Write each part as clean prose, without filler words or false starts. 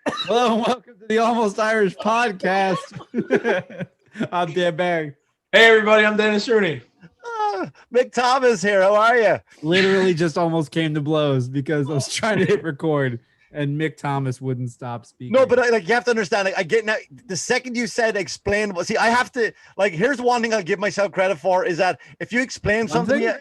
Hello and welcome to the Almost Irish podcast. I'm Dan Barry. Hey everybody, I'm Dennis Rooney. Mick Thomas here. How are you? Literally just almost came to blows because I was trying to hit record and Mick Thomas wouldn't stop speaking. No, but you have to understand. I get now. The second you said explain, see, I have to Here's one thing I'll give myself credit for is that if you explain something,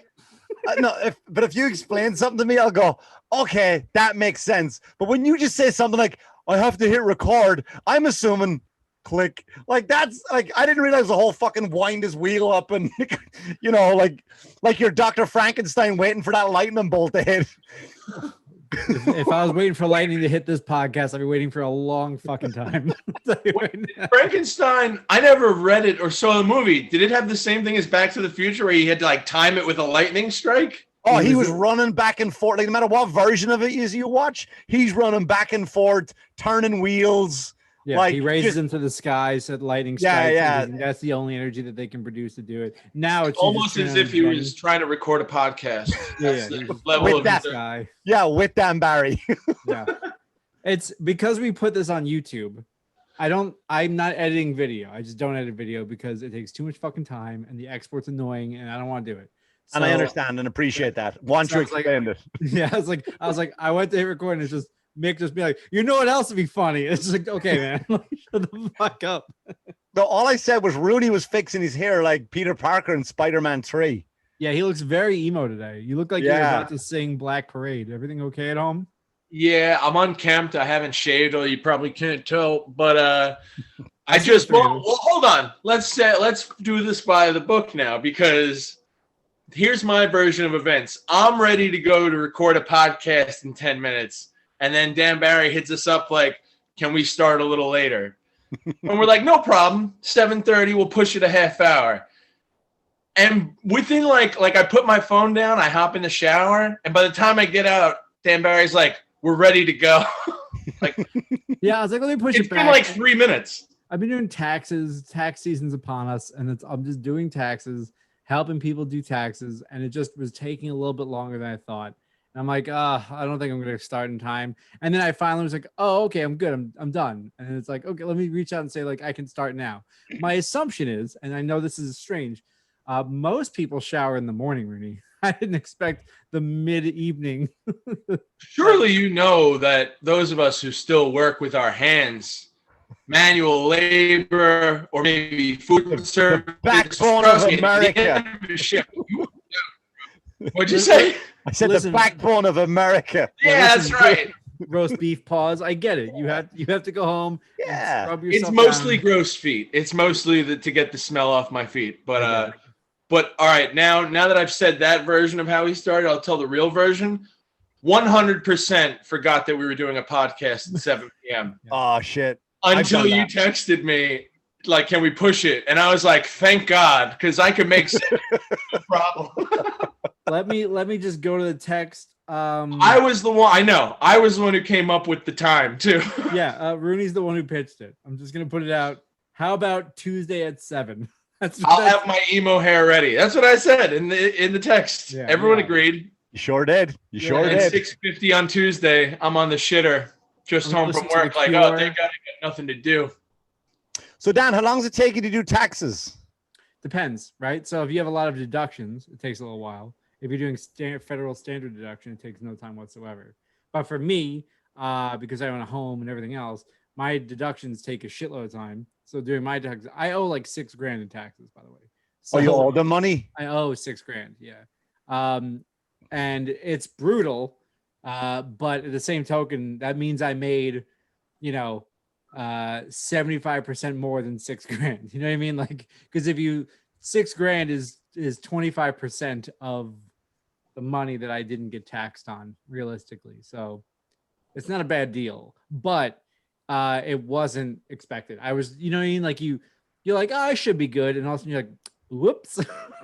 if you explain something to me, I'll go, okay, that makes sense. But when you just say something like I have to hit record, I'm assuming click. That's I didn't realize the whole fucking wind his wheel up and like you're Dr. Frankenstein waiting for that lightning bolt to hit. If I was waiting for lightning to hit this podcast, I'd be waiting for a long fucking time. Frankenstein, I never read it or saw the movie. Did it have the same thing as Back to the Future where you had to time it with a lightning strike? Oh, he was running back and forth. No matter what version of it you watch, he's running back and forth, turning wheels. Yeah, he raises them to the sky, said lightning strikes. Yeah. That's the only energy that they can produce to do it. Now it's almost as if he was trying to record a podcast. That's the level of that guy. Yeah, with Dan Barry. Yeah, it's because we put this on YouTube. I'm not editing video. I just don't edit video because it takes too much fucking time and the export's annoying and I don't want to do it. So, and I understand and appreciate that. Once you explained it. Yeah, I was like, I went to hit record and it's just Mick just be like, you know what else would be funny? It's just like, okay, man, shut the fuck up. No, all I said was Rooney was fixing his hair like Peter Parker in Spider-Man 3. Yeah, he looks very emo today. You look like you're about to sing Black Parade. Everything okay at home? Yeah, I'm unkempt. I haven't shaved, or you probably can't tell. But I just well, hold on. Let's do this by the book now because here's my version of events. I'm ready to go to record a podcast in 10 minutes. And then Dan Barry hits us up like, can we start a little later? And we're like, no problem. 7:30, we'll push it a half hour. And within like I put my phone down, I hop in the shower, and by the time I get out, Dan Barry's like, we're ready to go. Yeah, I was like, let me push it back. It's been like 3 minutes. I've been doing taxes. Tax season's upon us, and I'm just doing taxes, helping people do taxes, and it just was taking a little bit longer than I thought. And I'm like, I don't think I'm going to start in time. And then I finally was like, oh, okay, I'm good. I'm done. And it's like, okay, let me reach out and say, like, I can start now. My assumption is, and I know this is strange, most people shower in the morning, Rooney. I didn't expect the mid-evening. Surely you know that those of us who still work with our hands, manual labor, or maybe food service, backbone of America. What'd you say? I said the backbone of America. Yeah, that's right. Roast beef paws. I get it. You have to go home. Yeah, scrub yourself it's mostly down. gross feet. It's mostly to get the smell off my feet. But all right, now that I've said that version of how he started, I'll tell the real version. 100% forgot that we were doing a podcast at 7 p.m. Oh shit! Until you texted me, like, can we push it? And I was like, thank God, because I could make sense. No problem. Let me just go to the text. I was the one. I know. I was the one who came up with the time too. Yeah, Rooney's the one who pitched it. I'm just gonna put it out. How about Tuesday at 7? I'll have my emo hair ready. That's what I said in the text. Yeah, everyone agreed. You sure did. You sure did. 6:50 on Tuesday. I'm on the shitter, just home from work. Like, oh, thank God I got nothing to do. So Dan, how long does it take you to do taxes? Depends, right? So if you have a lot of deductions, it takes a little while. If you're doing federal standard deduction, it takes no time whatsoever. But for me, because I own a home and everything else, my deductions take a shitload of time. So during my taxes, I owe like $6,000 in taxes, by the way. So you owe the money? I owe $6,000, yeah. And it's brutal. But at the same token, that means I made, 75% more than $6,000. You know what I mean? Like, because if you $6,000 is 25% of the money that I didn't get taxed on, realistically. So it's not a bad deal, but it wasn't expected. I was, you know what I mean? Like you're like, oh, I should be good. And all of a sudden you're like, whoops,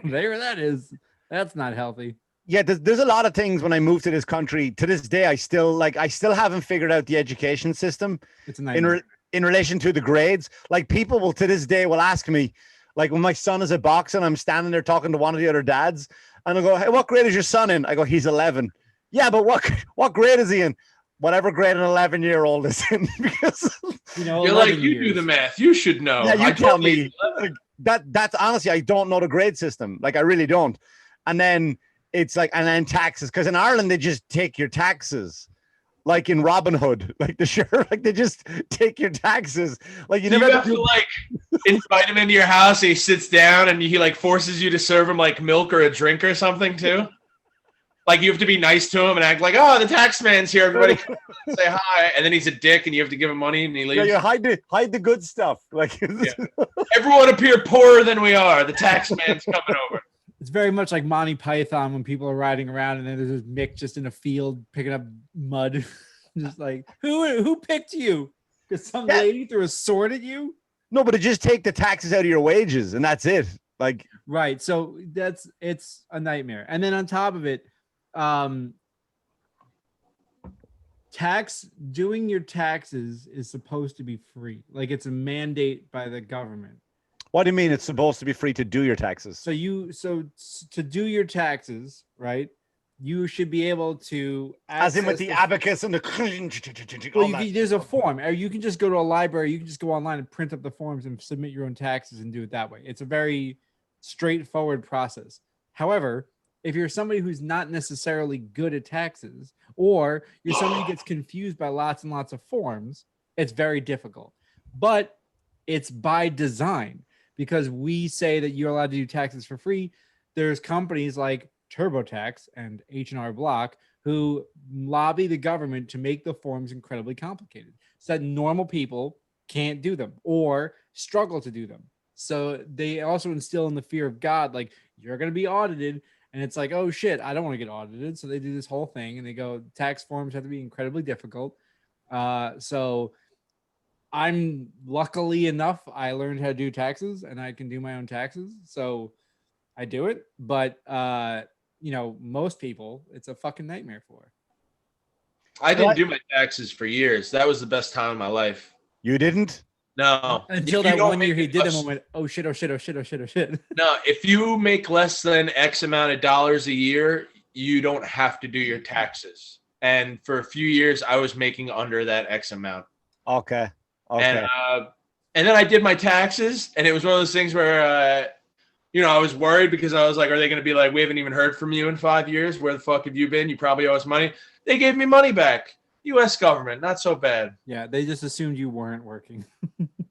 there that is. That's not healthy. Yeah, there's a lot of things when I moved to this country. To this day, I still haven't figured out the education system. It's a nightmare. In relation to the grades. Like people will to this day will ask me, like when my son is at boxing, I'm standing there talking to one of the other dads, and I go, "Hey, what grade is your son in?" I go, "He's 11." Yeah, but what grade is he in? whatever grade an 11-year-old is in, because You're like, you do the math. You should know. yeah, you tell me. Like, that's honestly, I don't know the grade system. Like, I really don't. And then it's like, and then taxes, because in Ireland they just take your taxes, like in Robin Hood, like the sheriff, like they just take your taxes. Like you never have to like invite him into your house. And he sits down and he like forces you to serve him like milk or a drink or something too. Like you have to be nice to him and act like, oh, the tax man's here. Everybody say hi. And then he's a dick and you have to give him money and he leaves. Yeah, you hide the good stuff. Like everyone appear poorer than we are. The tax man's coming over. It's very much like Monty Python when people are riding around and then there's Mick just in a field picking up mud. Just like, who picked you? Because some lady threw a sword at you? No, but it just take the taxes out of your wages and that's it. Like, right. So it's a nightmare. And then on top of it, doing your taxes is supposed to be free. Like it's a mandate by the government. What do you mean it's supposed to be free to do your taxes? So to do your taxes, right? You should be able to, as in with the abacus and the. Well, there's a form, or you can just go to a library. You can just go online and print up the forms and submit your own taxes and do it that way. It's a very straightforward process. However, if you're somebody who's not necessarily good at taxes, or you're somebody who gets confused by lots and lots of forms, it's very difficult. But it's by design, because we say that you're allowed to do taxes for free. There's companies like TurboTax and H&R Block who lobby the government to make the forms incredibly complicated so that normal people can't do them or struggle to do them. So they also instill in the fear of God, like you're going to be audited. And it's like, oh shit, I don't want to get audited. So they do this whole thing and they go, tax forms have to be incredibly difficult. So I'm luckily enough, I learned how to do taxes and I can do my own taxes. So I do it. But, most people, it's a fucking nightmare for. I didn't do my taxes for years. That was the best time of my life. You didn't? No. Until that 1 year he did them and went, oh shit. No, if you make less than X amount of dollars a year, you don't have to do your taxes. And for a few years, I was making under that X amount. Okay. And then I did my taxes, and it was one of those things where, I was worried because I was like, are they going to be like, we haven't even heard from you in 5 years? Where the fuck have you been? You probably owe us money. They gave me money back. U.S. government, not so bad. Yeah, they just assumed you weren't working.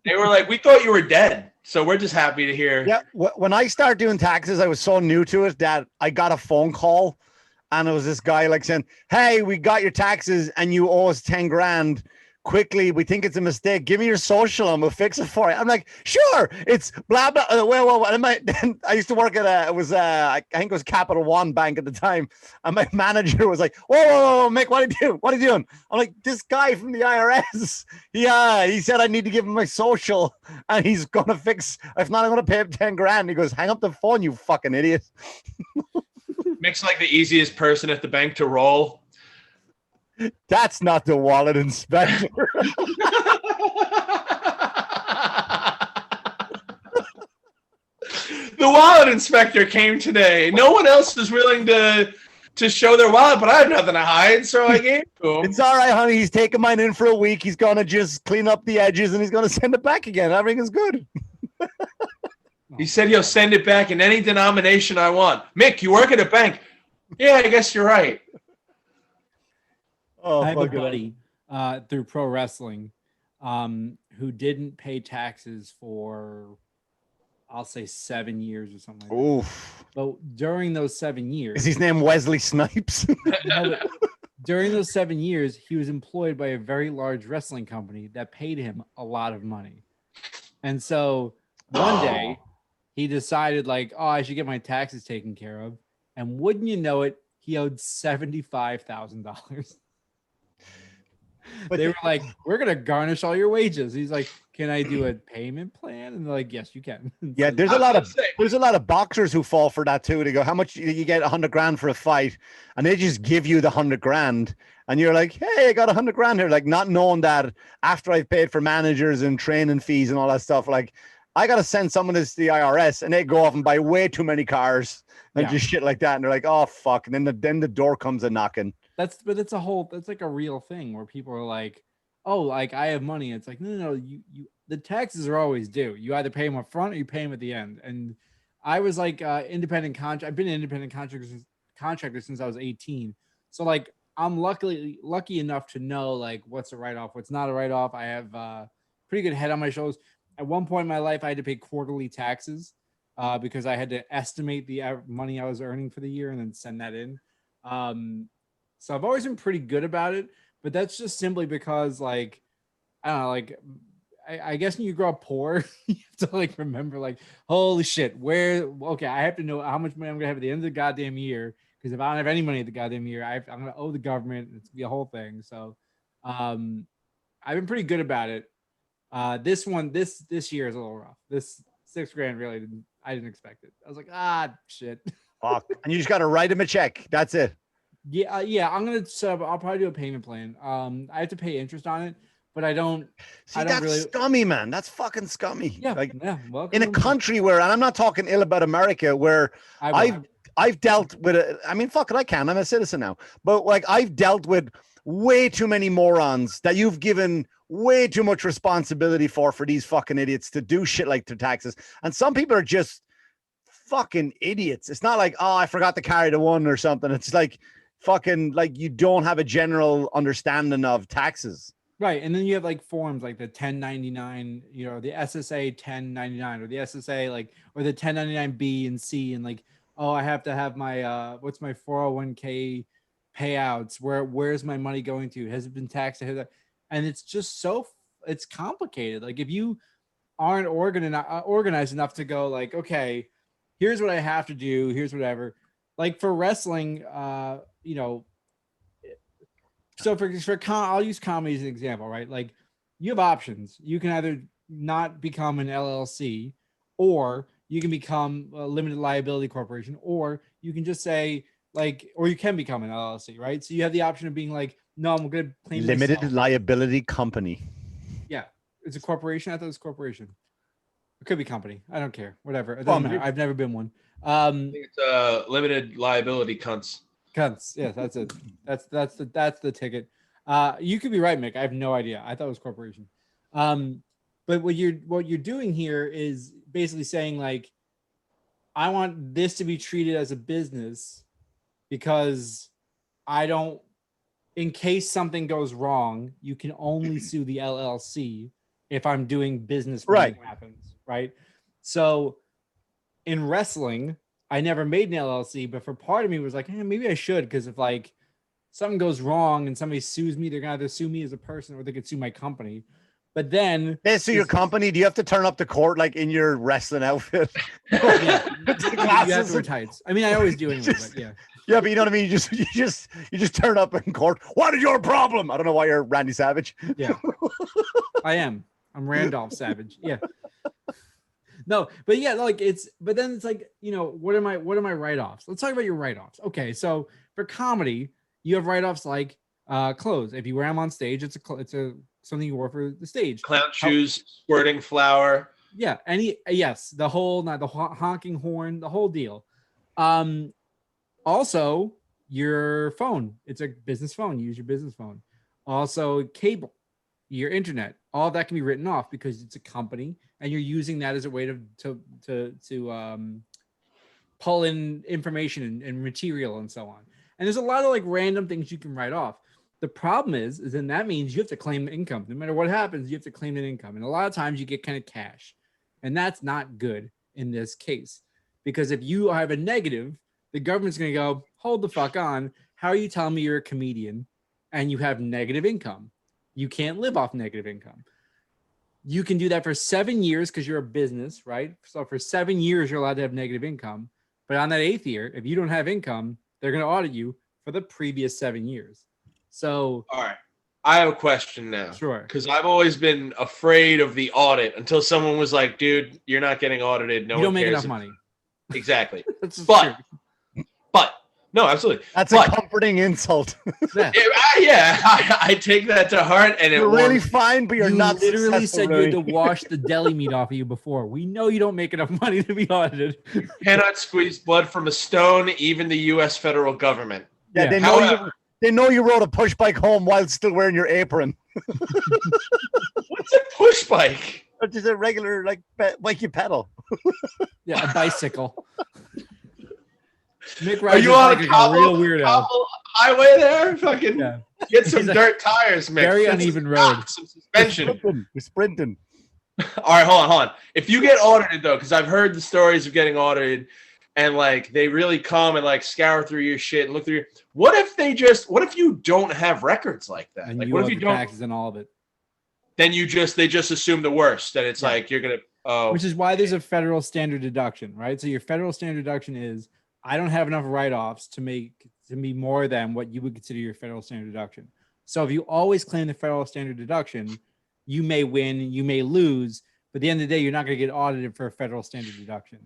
They were like, we thought you were dead. So we're just happy to hear. Yeah, when I started doing taxes, I was so new to it that I got a phone call and it was this guy like saying, hey, we got your taxes and you owe us 10 grand. Quickly, we think it's a mistake. Give me your social and we'll fix it for you. I'm like, sure. It's blah blah. I used to work at I think it was Capital One Bank at the time, and my manager was like, whoa, Mick, what are you doing? What are you doing? I'm like, this guy from the IRS. He said I need to give him my social, and he's gonna fix. If not, I'm gonna pay him 10 grand. He goes, hang up the phone, you fucking idiot. Mick's like the easiest person at the bank to roll. That's not the wallet inspector. The wallet inspector came today. No one else was willing to show their wallet, but I have nothing to hide, so I gave it to him. It's all right, honey. He's taking mine in for a week. He's going to just clean up the edges, and he's going to send it back again. Everything is good. He said he'll send it back in any denomination I want. Mick, you work at a bank. Yeah, I guess you're right. Oh, I have a buddy through pro wrestling who didn't pay taxes for, I'll say 7 years or something like that. Oof. But during those 7 years... Is his name Wesley Snipes? During those 7 years, he was employed by a very large wrestling company that paid him a lot of money. And so one day he decided like, I should get my taxes taken care of. And wouldn't you know it, he owed $75,000. But they were like, we're going to garnish all your wages. He's like, can I do a payment plan? And they're like, yes, you can. Yeah, there's a lot of boxers who fall for that too. They go, how much you get 100 grand for a fight? And they just give you the 100 grand. And you're like, hey, I got 100 grand here. Like not knowing that after I've paid for managers and training fees and all that stuff, like I got to send someone to the IRS and they go off and buy way too many cars and just shit like that. And they're like, oh, fuck. And then the door comes a knocking. That's like a real thing where people are like, oh, like I have money. It's like, no, the taxes are always due. You either pay them up front or you pay them at the end. And I was like independent contract. I've been an independent contractor since I was 18. So like I'm lucky enough to know like what's a write-off, what's not a write-off. I have pretty good head on my shoulders. At one point in my life, I had to pay quarterly taxes because I had to estimate the money I was earning for the year and then send that in. So I've always been pretty good about it, but that's just simply because like, I don't know, like I guess when you grow up poor, you have to like remember like, holy shit, okay, I have to know how much money I'm gonna have at the end of the goddamn year. Because if I don't have any money at the goddamn year, I'm gonna owe the government. It's gonna be a whole thing. So I've been pretty good about it. This year is a little rough. This $6,000 really I didn't expect it. I was like, shit. Fuck. And you just got to write him a check. That's it. Yeah. I'm gonna I'll probably do a payment plan. I have to pay interest on it, but I don't. See, that's scummy, man. That's fucking scummy. Yeah. Like, yeah. In a country where, and I'm not talking ill about America, where I've dealt with it. I mean, fuck it, I can. I'm a citizen now, but like I've dealt with way too many morons that you've given way too much responsibility for these fucking idiots to do shit like their taxes. And some people are just fucking idiots. It's not like, oh, I forgot to carry the one or something. It's like fucking like you don't have a general understanding of taxes. Right. And then you have like forms like the 1099, the SSA 1099 or the SSA like or the 1099B and C and like, oh, I have to have my what's my 401k payouts? Where's my money going to? Has it been taxed? And it's just it's complicated. Like if you aren't organized enough to go like, okay, here's what I have to do. Here's whatever. Like for wrestling, so I'll use comedy as an example, right? Like you have options. You can either not become an LLC, or you can become a limited liability corporation, or you can just say like, or you can become an LLC, right? So you have the option of being like, no, I'm going to claim limited myself. liability company. Yeah, it's a corporation. I thought it was a corporation. It could be company. I don't care. Whatever. It doesn't matter. I've never been one. I think it's limited liability cunts. Cunts. Yeah, that's it. That's the ticket. You could be right, Mick. I have no idea. I thought it was corporation. But what you're doing here is basically saying like, I want this to be treated as a business because in case something goes wrong, you can only sue the LLC if I'm doing business when it happens, right? So in wrestling, I never made an LLC, but for part of me was like, maybe I should, because if like something goes wrong and somebody sues me, they're gonna either sue me as a person or they could sue my company. But then they sue your company. Do you have to turn up to court like in your wrestling outfit? Yeah, you have to wear tights. I mean, I always do anyway, but yeah. Yeah, but you know what I mean? You just turn up in court. What is your problem? I don't know why you're Randy Savage. Yeah. I'm Randolph Savage. Yeah. No, but yeah, like but then it's like, what are my write-offs? Let's talk about your write-offs. Okay, so for comedy, you have write-offs like clothes. If you wear them on stage, it's a something you wore for the stage. Clown shoes, squirting flour. Yeah, the whole, not the honking horn, the whole deal. Also, your phone. It's a business phone. You use your business phone. Also, cable, your internet. All that can be written off because it's a company, and you're using that as a way to pull in information and material and so on. And there's a lot of like random things you can write off. The problem is then that means you have to claim the income. No matter what happens, you have to claim the income. And a lot of times you get kind of cash. And that's not good in this case. Because if you have a negative, the government's going to go, hold the fuck on. How are you telling me you're a comedian and you have negative income? You can't live off negative income. You can do that for 7 years because you're a business, right? So for 7 years, you're allowed to have negative income. But on that 8th year, if you don't have income, they're going to audit you for the previous 7 years. So, all right, I have a question now. Sure. Because I've always been afraid of the audit until someone was like, dude, you're not getting audited. No, you don't make enough money. Exactly. but no, absolutely. That's a comforting insult. Yeah, I take that to heart. And you're really fine, but you're not. Literally said you had to wash the deli meat off of you before. We know you don't make enough money to be audited. You cannot squeeze blood from a stone, even the U.S. federal government. Yeah, They know you rode a push bike home while still wearing your apron. What's a push bike? Or just a regular bike you pedal. Yeah, a bicycle. Mick Are rides you his on bike a like a cobble, real weirdo. cobble highway there? Fucking Yeah. get some He's a dirt tires, Mick. very Get uneven some road. shocks, some suspension. You're sprinting. All right, hold on. If you get audited though, because I've heard the stories of getting audited, and like they really come and like scour through your shit and look through your. What if you don't have records like that? And Like, you what owe if you the don't? taxes and all of it. Then they just assume the worst. That it's Yeah. like you're gonna. Oh, Which is why there's a federal standard deduction, right? So your federal standard deduction is I don't have enough write-offs to be more than what you would consider your federal standard deduction. So if you always claim the federal standard deduction, you may win, you may lose, but at the end of the day, you're not going to get audited for a federal standard deduction.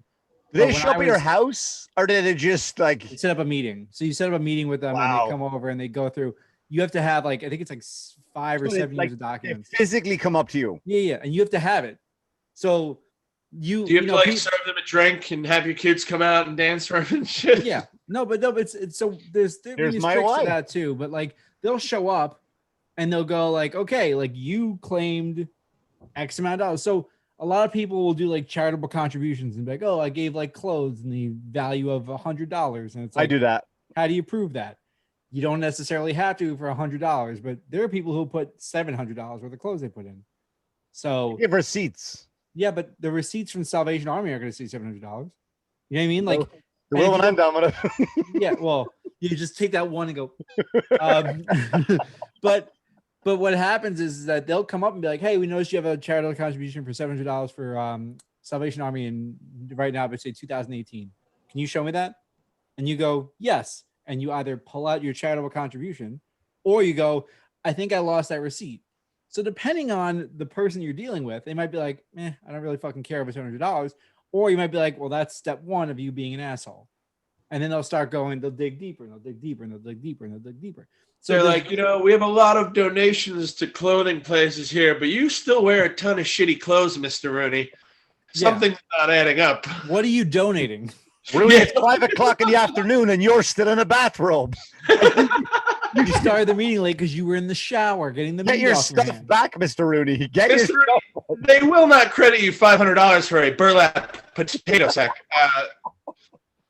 Do they But when show up I at your was- house, or did they just like? You set up a meeting. So you set up a meeting with them and Wow. they come over and they go through. You have to have like, I think it's like 5 or So they, 7 like, years of They documents. physically come up to you. Yeah. And you have to have it. So do you have to like serve them a drink and have your kids come out and dance for them and shit? yeah, no, it's so there's Here's my tricks to wife. that too. But like they'll show up and they'll go like, okay, like you claimed X amount of dollars. So a lot of people will do like charitable contributions and be like, oh, I gave like clothes in the value of $100, and it's like, I do that. how do you prove that? You don't necessarily have to for $100, but there are people who put $700 worth of clothes they put in. So Give receipts. yeah, but the receipts from Salvation Army are going to see $700. You know what I mean? Like, The will when I'm done with it. yeah, well, you just take that one and go. But what happens is that they'll come up and be like, hey, we noticed you have a charitable contribution for $700 for Salvation Army, and right now, but say 2018. Can you show me that? And you go, yes. And you either pull out your charitable contribution or you go, I think I lost that receipt. So depending on the person you're dealing with, they might be like, I don't really fucking care about $200. Or you might be like, well, that's step one of you being an asshole. And then they'll start going, they'll dig deeper and they'll dig deeper and they'll dig deeper and they'll dig deeper. So they're like, we have a lot of donations to clothing places here, but you still wear a ton of shitty clothes, Mr. Rooney. Something's not adding up. What are you donating? Really, it's 5 o'clock in the afternoon and you're still in a bathrobe. You started the meeting late because you were in the shower getting the Get meat your off your stuff hand. back, Mr. Rooney. Get your Mr. stuff. They will not credit you $500 for a burlap potato sack.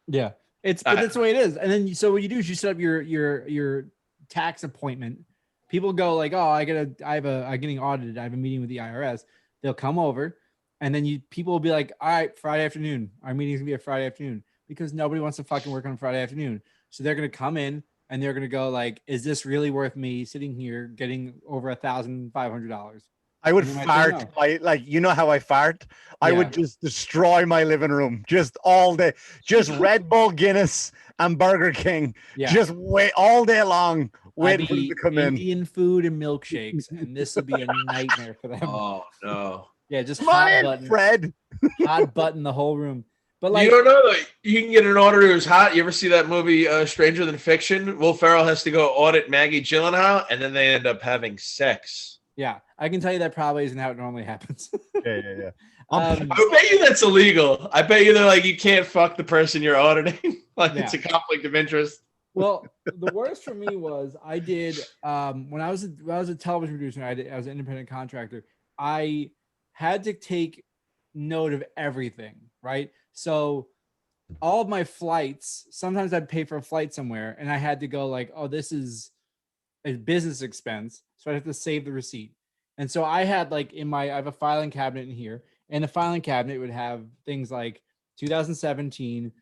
Yeah, but that's the way it is. And then so what you do is you set up your tax appointment. People go like, oh, I'm getting audited. I have a meeting with the IRS. They'll come over, and then people will be like, all right, Friday afternoon. Our meeting's gonna be a Friday afternoon because nobody wants to fucking work on Friday afternoon. So they're gonna come in and they're gonna go like, is this really worth me sitting here getting over $1,500? I would You might say fart. You know how I fart? I Yeah. would just destroy my living room just all day. Just Red Bull, Guinness, and Burger King. Yeah. Just wait all day long, waiting for them to come in. Indian food and milkshakes, and this will be a nightmare for them. Oh, no. Yeah, just Come on hot in, button, Fred. hot button the whole room. But like, You don't know, though. You can get an auditor who's hot. You ever see that movie, Stranger Than Fiction? Will Ferrell has to go audit Maggie Gyllenhaal, and then they end up having sex. yeah, I can tell you that probably isn't how it normally happens. Yeah. I bet you that's illegal. I bet you they're like, you can't fuck the person you're auditing. Like, it's a Yeah. conflict of interest. Well, the worst for me was I did when I was a television producer. I was an independent contractor. I had to take note of everything, right? So all of my flights, sometimes I'd pay for a flight somewhere, and I had to go like, oh, this is a business expense, so I have to save the receipt. And so I had like I have a filing cabinet in here, and the filing cabinet would have things like 2017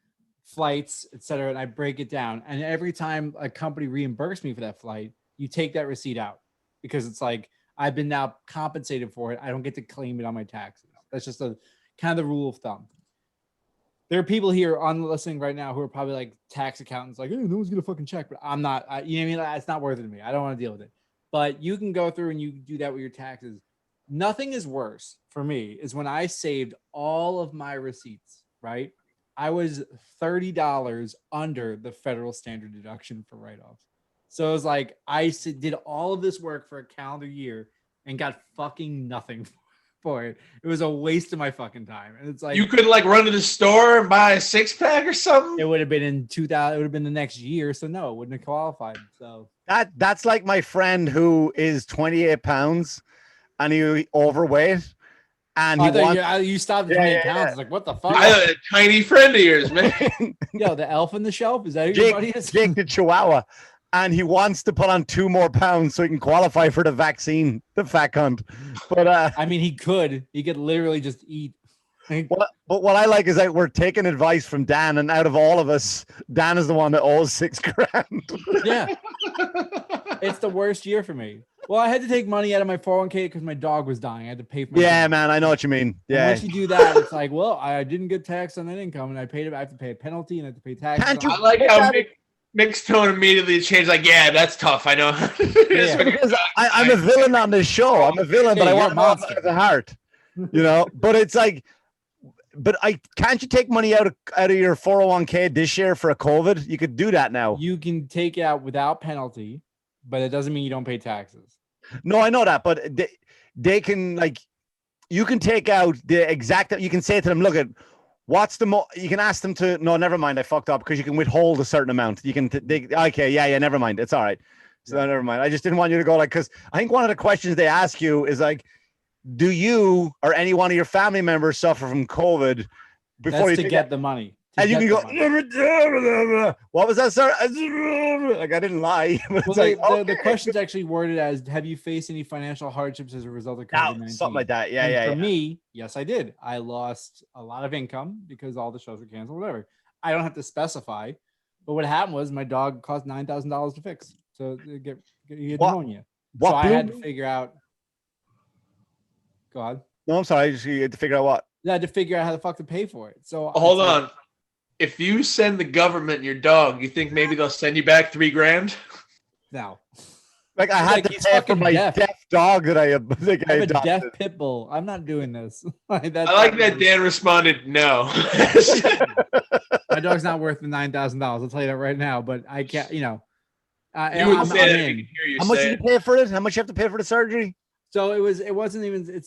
flights, etc. And I break it down. And every time a company reimbursed me for that flight, you take that receipt out because it's like I've been now compensated for it. I don't get to claim it on my taxes. That's just a kind of the rule of thumb. There are people here on listening right now who are probably like tax accountants, like, hey, no one's gonna fucking check, but I'm not. You know what I mean? It's not worth it to me. I don't want to deal with it. But you can go through and you do that with your taxes. Nothing is worse for me is when I saved all of my receipts, right? I was $30 under the federal standard deduction for write-offs. So it was like I did all of this work for a calendar year and got fucking nothing for it. It was a waste of my fucking time. And it's like You could like run to the store and buy a 6-pack or something. it would have been in 2000. It would have been the next year. So no, it wouldn't have qualified. So That's like my friend who is 28 pounds and he overweight and he I thought wants you stopped at Yeah, 28 yeah, pounds. yeah. It's like, what the fuck? A tiny friend of yours, man. Yo, the elf on the shelf? Is that who your buddy is? Jake the Chihuahua, and he wants to put on 2 more pounds so he can qualify for the vaccine, the fat cunt. But I mean, he could literally just eat. but what I like is that we're taking advice from Dan, and out of all of us, Dan is the one that owes $6,000. Yeah. It's the worst year for me. Well, I had to take money out of my 401k because my dog was dying. I had to pay for my dog. Man, I know what you mean. And Yeah. once you do that, it's like, well, I didn't get taxed on that income, and I have to pay a penalty, and I have to pay taxes. Can't you- I like how Mick's tone immediately changed. Like, yeah, that's tough. I know. Yeah. Because I'm a villain on this show. I'm a villain, but I you're want a to know monster. at the heart. But it's like, can't you take money out of your 401k this year for a COVID? You could do that now. You can take it out without penalty, but it doesn't mean you don't pay taxes. No, I know that, but they can, like, you can take out the exact. You can say to them, look at what's the you can ask them to. No, never mind. I fucked up because you can withhold a certain amount. You can. Okay, yeah, never mind. It's all right. So never mind. I just didn't want you to go like, because I think one of the questions they ask you is like, do you or any one of your family members suffer from COVID before That's you to get the money. and you can go, what was that, sir? Like, I didn't lie. But Well, it's like, the question's actually worded as, have you faced any financial hardships as a result of now, COVID-19? something like that. And for me, yes, I did. I lost a lot of income because all the shows were canceled, whatever. I don't have to specify, but what happened was my dog cost $9,000 to fix. So he had pneumonia. So I had to figure out. Go on. No, I'm sorry. You had to figure out what? I had to figure out how the fuck to pay for it. So Hold on. If you send the government your dog, you think maybe they'll send you back $3,000? No. Like, I had to he's pay for fucking my deaf. deaf dog that I I have a adopted. deaf pit bull. I'm not doing this. I like that Dan responded, no. My dog's not worth the $9,000. I'll tell you that right now. But I can't, You would I'm say that if you in. could hear you How much say did it. you pay for it? How much you have to pay for the surgery? So it's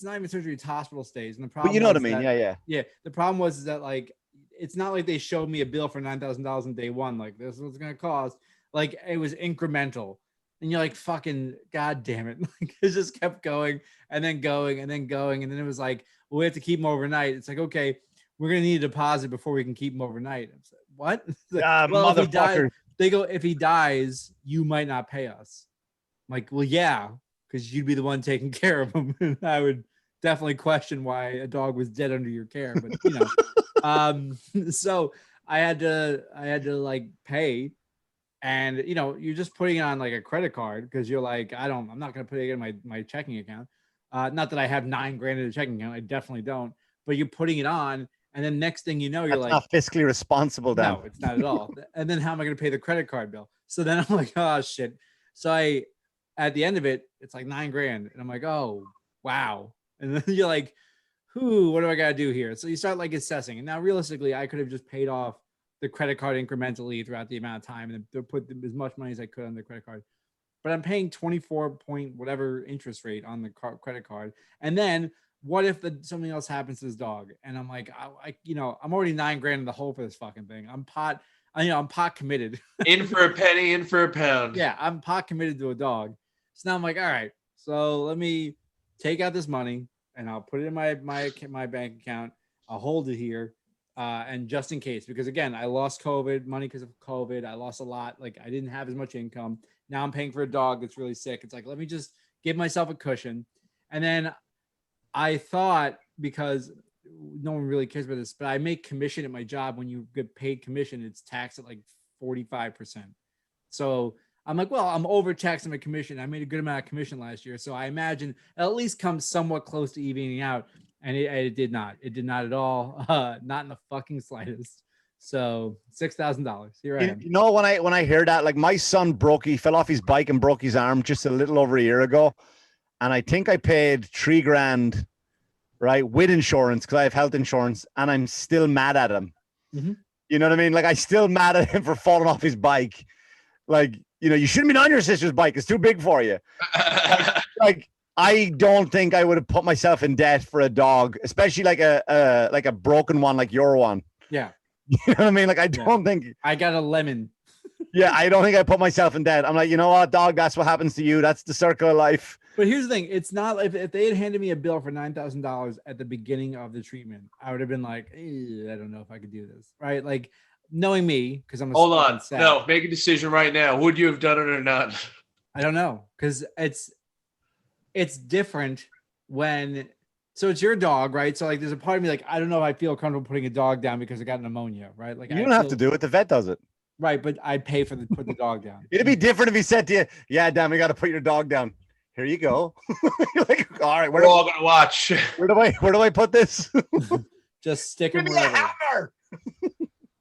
not even surgery, it's hospital stays. And the problem But you know what I was mean. that- Yeah. The problem was that, like, it's not like they showed me a bill for $9,000 on day one. Like, this is what's gonna cost. Like, it was incremental. And you're like, fucking god damn it. Like, it just kept going and then going and then going. And then it was like, well, we have to keep them overnight. It's like, okay, we're gonna need a deposit before we can keep them overnight. It's like, what? It's like, well, if he dies, motherfucker. they go, if he dies, you might not pay us. I'm like, well, yeah, because you'd be the one taking care of him. And I would definitely question why a dog was dead under your care. But so I had to like pay, and you're just putting it on like a credit card because you're like, I'm not gonna put it in my checking account. Not that I have $9,000 in a checking account, I definitely don't. But you're putting it on, and then next thing you know, you're That's like, not fiscally responsible, Dan. no, it's not at all. And then how am I going to pay the credit card bill? So then I'm like, oh shit. So at the end of it, it's like $9,000, and I'm like, oh wow. And then you're like, what do I got to do here? So you start like assessing. And now realistically, I could have just paid off the credit card incrementally throughout the amount of time and put as much money as I could on the credit card. But I'm paying 24 point whatever interest rate on the credit card. And then what if something else happens to this dog? And I'm like, I'm already $9,000 in the hole for this fucking thing. I'm pot committed. In for a penny, in for a pound. Yeah, I'm pot committed to a dog. So now I'm like, all right, so let me take out this money and I'll put it in my bank account. I'll hold it here, and just in case, because again, I lost money because of COVID. I lost a lot. Like, I didn't have as much income. Now I'm paying for a dog that's really sick. It's like, let me just give myself a cushion. And then I thought, because no one really cares about this, but I make commission at my job. When you get paid commission, it's taxed at like 45%. So I'm like, well, I'm overtaxing my commission. I made a good amount of commission last year. So I imagine at least comes somewhat close to evening out. And it did not. It did not at all. Not in the fucking slightest. So $6,000. Here I am. You know, when I hear that, like, my son he fell off his bike and broke his arm just a little over a year ago. And I think I paid $3,000, right, with insurance, because I have health insurance, and I'm still mad at him. Mm-hmm. You know what I mean? Like, I still mad at him for falling off his bike. Like, you shouldn't be on your sister's bike. It's too big for you. like, I don't think I would have put myself in debt for a dog, especially like a broken one like your one. Yeah. You know what I mean? Like, I don't think I got a lemon. Yeah, I don't think I put myself in debt. I'm like, you know what, dog? That's what happens to you. That's the circle of life. But here's the thing: it's not if they had handed me a bill for $9,000 at the beginning of the treatment, I would have been like, I don't know if I could do this, right? Like knowing me, because I'm a Hold fucking on. sap. No, make a decision right now. Would you have done it or not? I don't know, because it's different when. So it's your dog, right? So like, there's a part of me like I don't know if I feel comfortable putting a dog down because I got pneumonia, right? Like You don't have to do it. The vet does it. Right, but I pay for put the dog down. It'd be different if he said to you, "Yeah, damn, we got to put your dog down. Here you go." You're like, all right, We're all gonna watch. Where do I put this? Just stick him Give me a wherever. hammer.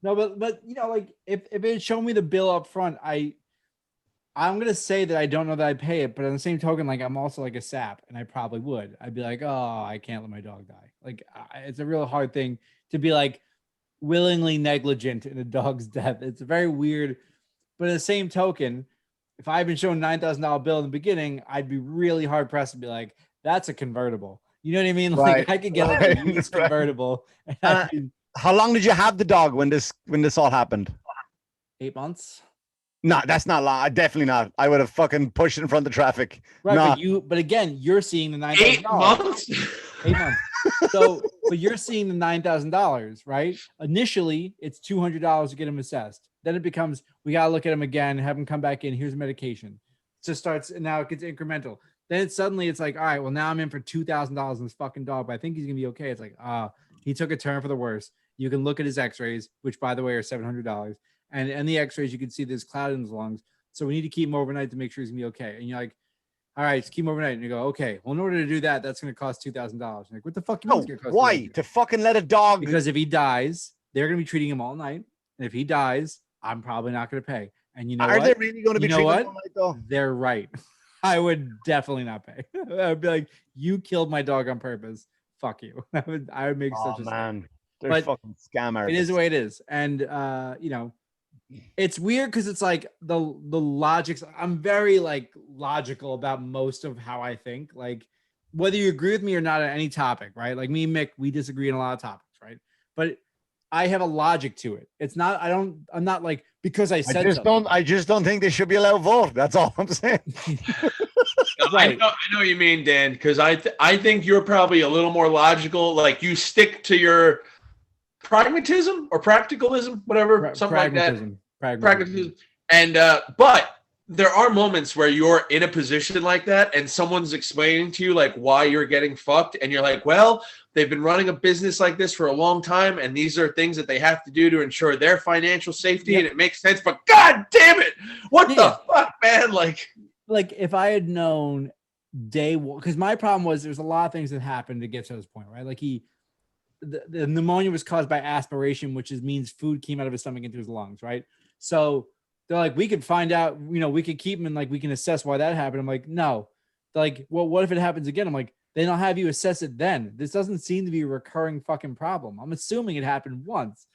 No, but you know, like if it had shown me the bill up front, I'm gonna say that I don't know that I pay it, but on the same token, like I'm also like a sap, and I probably would. I'd be like, oh, I can't let my dog die. Like it's a real hard thing to be like willingly negligent in a dog's death. It's very weird, but in the same token, if I've been shown $9,000 bill in the beginning, I'd be really hard pressed to be like, that's a convertible. You know what I mean? Like I could get like a used convertible. How long did you have the dog when this all happened? 8 months. No, that's not long. I definitely not. I would have fucking pushed in front of the traffic. Right, nah. but again, you're seeing the $9,000. 8 months. 8 months. So, but you're seeing the $9,000, right? Initially, it's $200 to get him assessed. Then it becomes we gotta look at him again, have him come back in. Here's medication. So it starts, and now it gets incremental. Then suddenly it's like, all right, well now I'm in for $2,000 in this fucking dog, but I think he's gonna be okay. It's like, he took a turn for the worse. You can look at his X-rays, which by the way are $700, and the X-rays you can see there's cloud in his lungs. So we need to keep him overnight to make sure he's gonna be okay. And you're like, all right, just keep him overnight. And you go, okay, well, in order to do that, that's going to cost $2,000. Like, what the fuck? No, why? To fucking let a dog? Because if he dies, they're going to be treating him all night. And if he dies, I'm probably not going to pay. And you know Are what? they really going to be treating him all night, though? They're right. I would definitely not pay. I'd be like, you killed my dog on purpose. Fuck you. I would make such a man. They're fucking scam artists. It is the way it is. And, you know, it's weird because it's like the logics. I'm very like logical about most of how I think. Like whether you agree with me or not on any topic, right? Like me and Mick, we disagree on a lot of topics, right? But I have a logic to it. It's not. I'm not like because I said. I just don't think they should be allowed to vote. That's all I'm saying. Right. I know what you mean, Dan. Because I think you're probably a little more logical. Like you stick to your pragmatism or practicalism, whatever, something like that. Pragmatism. And but there are moments where you're in a position like that and someone's explaining to you like why you're getting fucked, and you're like, well, they've been running a business like this for a long time, and these are things that they have to do to ensure their financial safety, and it makes sense. But god damn it, what the fuck, man? Like if I had known day one, because my problem was there's a lot of things that happened to get to this point, right? Like the pneumonia was caused by aspiration, which means food came out of his stomach into his lungs, right? So they're like, we could find out, you know, we could keep him and like we can assess why that happened. I'm like, no. They're like, well, what if it happens again? I'm like, they don't have you assess it then. This doesn't seem to be a recurring fucking problem. I'm assuming it happened once.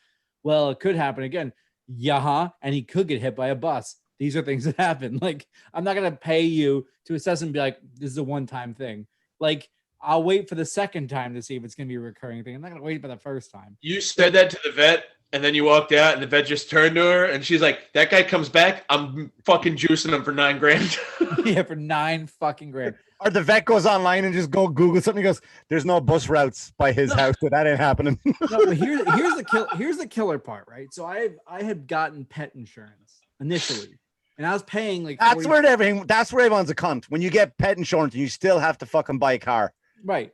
Well, it could happen again. Yeah, and he could get hit by a bus. These are things that happen. Like, I'm not gonna pay you to assess and be like, this is a one-time thing. Like, I'll wait for the second time to see if it's going to be a recurring thing. I'm not going to wait for the first time. You said that to the vet, and then you walked out, and the vet just turned to her, and she's like, that guy comes back, I'm fucking juicing him for $9,000. Yeah, for $9 fucking grand. Or the vet goes online and just Google something. He goes, there's no bus routes by his house, so that ain't happening. No, but here's the killer part, right? So I had gotten pet insurance initially. And I was paying like that's where everyone's a cunt. When you get pet insurance, you still have to fucking buy a car. Right.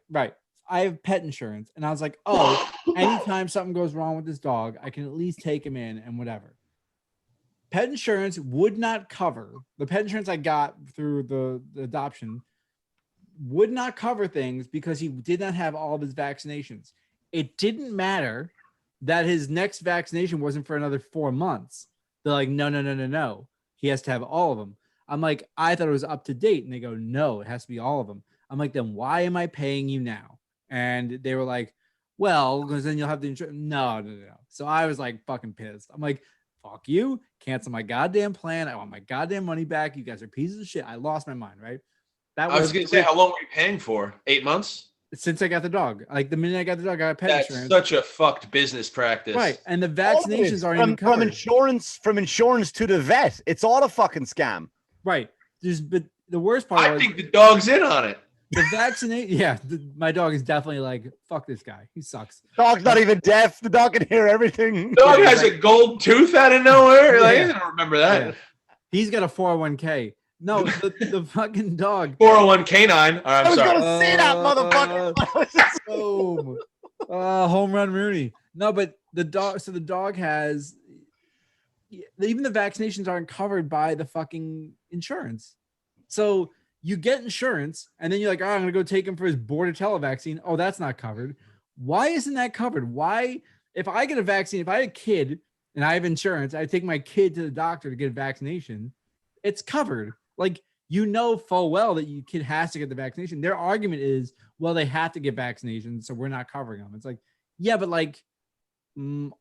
I have pet insurance, and I was like, oh, anytime something goes wrong with this dog, I can at least take him in and whatever. Pet insurance would not cover the pet insurance I got through the adoption would not cover things because he did not have all of his vaccinations. It didn't matter that his next vaccination wasn't for another 4 months. They're like, no. He has to have all of them. I'm like, I thought it was up to date. And they go, no, it has to be all of them. I'm like, then why am I paying you now? And they were like, well, because then you'll have the insurance. No. So I was like fucking pissed. I'm like, fuck you. Cancel my goddamn plan. I want my goddamn money back. You guys are pieces of shit. I lost my mind, right? I was going to say, how long were you paying for? 8 months? since I got the dog. Like the minute I got the dog, I got pet That's insurance. such a fucked business practice. Right. And the All of it vaccinations is. aren't from, even covered. from insurance to the vet. It's all a fucking scam. Right. But the worst part I was think the dog's in on it. the vaccinate. Yeah. My dog is definitely like, fuck this guy. He sucks. Dog's not even deaf. The dog can hear everything. Dog Yeah, has like- a gold tooth out of nowhere. Like, Yeah. I don't remember that. Yeah. He's got a 401k. No, the fucking dog. 401 canine. I I'm was sorry. gonna say that, motherfucker. Boom. Home run Rooney. No, but the dog, so the dog has, even the vaccinations aren't covered by the fucking insurance. So you get insurance and then you're like, oh, I'm going to go take him for his Bordetella vaccine. Oh, that's not covered. Why isn't that covered? Why, if I get a vaccine, if I had a kid and I have insurance, I take my kid to the doctor to get a vaccination, it's covered. Like, you know full well that your kid has to get the vaccination. Their argument is, well, they have to get vaccinations, so we're not covering them. It's like, yeah, but like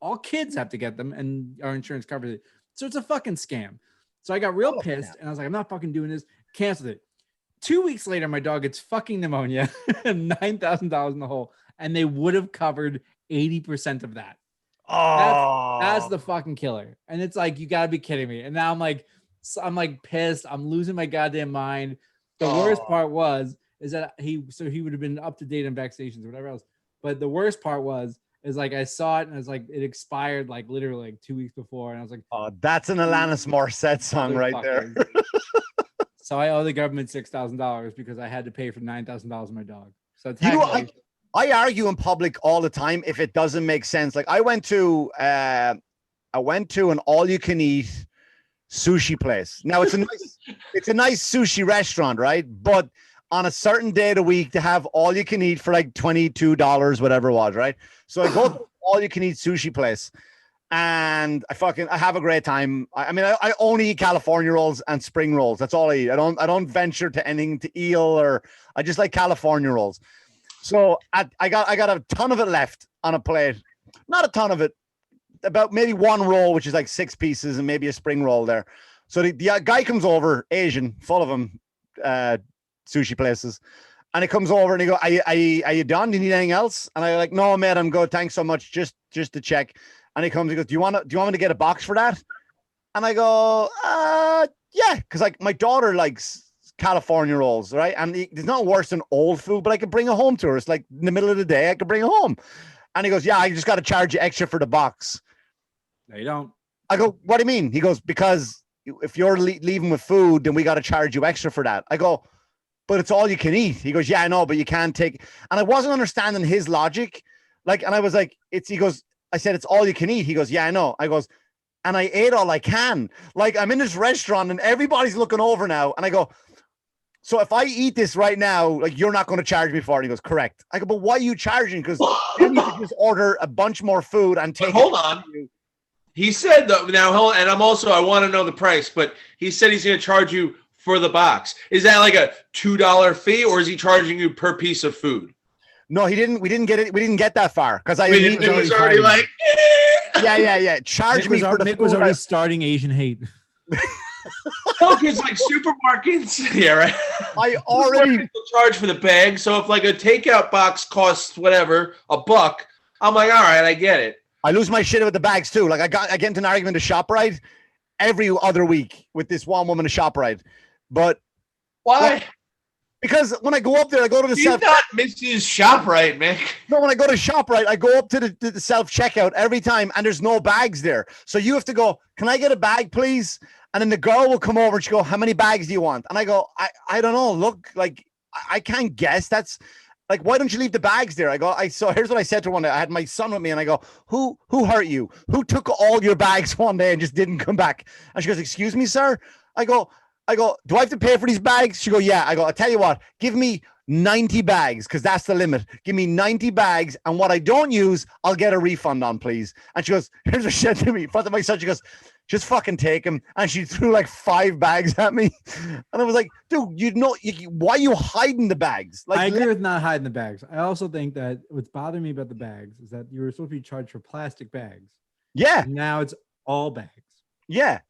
all kids have to get them and our insurance covers it. So it's a fucking scam. So I got real pissed and I was like, I'm not fucking doing this. Canceled it. 2 weeks later, my dog gets fucking pneumonia, $9,000 in the hole, and they would have covered 80% of that. That's the fucking killer. And it's like, you gotta be kidding me. And now I'm like pissed. I'm losing my goddamn mind. The worst part is that he would have been up to date on vaccinations or whatever else. But the worst part is like, I saw it and it's like, it expired like literally like 2 weeks before. And I was like, oh, that's an Alanis Morissette song right there. So I owe the government $6,000 because I had to pay for $9,000 on my dog. So I argue in public all the time if it doesn't make sense. Like I went to an all-you-can-eat sushi place. Now it's a nice sushi restaurant, right? But on a certain day of the week to have all you can eat for like $22, whatever it was, right? So I go to all you can eat sushi place and I have a great time. I only eat California rolls and spring rolls. That's all I eat. I don't venture to anything to eel, or I just like California rolls. So I got a ton of it left on a plate. Not a ton of it, about maybe one roll, which is like 6 pieces, and maybe a spring roll there. So the guy comes over, Asian, full of them, sushi places, and he comes over and he goes, are you done? Do you need anything else? And I'm like, no, mate, I'm good. Thanks so much. Just to check. And he goes, do you want me to get a box for that? And I go, yeah, because like my daughter likes California rolls, right? And it's not worse than old food, but I could bring it home to her. It's like in the middle of the day, I could bring it home. And he goes, yeah, I just got to charge you extra for the box. No, you don't. I go, what do you mean? He goes, because if you're leaving with food, then we got to charge you extra for that. I go, but it's all you can eat. He goes, yeah, I know, but you can't take. And I wasn't understanding his logic. Like, and I was like, he goes, I said, it's all you can eat. He goes, yeah, I know. I goes, and I ate all I can. Like, I'm in this restaurant and everybody's looking over now. And I go, so if I eat this right now, like, you're not going to charge me for it. And he goes, correct. I go, but why are you charging? Because then you could just order a bunch more food and take. Hold on. He said though, now, and I want to know the price, but he said he's going to charge you for the box. Is that like a $2 fee, or is he charging you per piece of food? No, he didn't. We didn't get it. We didn't get that far because it was already like, yeah. Charge me for the Nick food. was already starting Asian hate. no, because like supermarkets, yeah, right. I already charge for the bag. So if like a takeout box costs whatever $1, I'm like, all right, I get it. I lose my shit with the bags too. Like I get into an argument to ShopRite every other week with this one woman at ShopRite. But why? Well, because when I go up there, I go to the She's not Mrs. ShopRite, man. No, when I go to ShopRite, I go up to the self-checkout every time and there's no bags there. So you have to go, can I get a bag, please? And then the girl will come over and she go, how many bags do you want? And I go, I don't know. Look, like, I can't guess. That's like, why don't you leave the bags there? So here's what I said to her one day. I had my son with me and I go, who hurt you? Who took all your bags one day and just didn't come back? And she goes, excuse me, sir? I go, do I have to pay for these bags? She go, yeah. I go, I'll tell you what, give me 90 bags because that's the limit. Give me 90 bags. And what I don't use, I'll get a refund on, please. And she goes, here's what she said to me in front of my son. She goes, just fucking take them. And she threw like 5 bags at me. And I was like, dude, why are you hiding the bags? Like, I agree with not hiding the bags. I also think that what's bothering me about the bags is that you were supposed to be charged for plastic bags. Yeah. And now it's all bags. Yeah.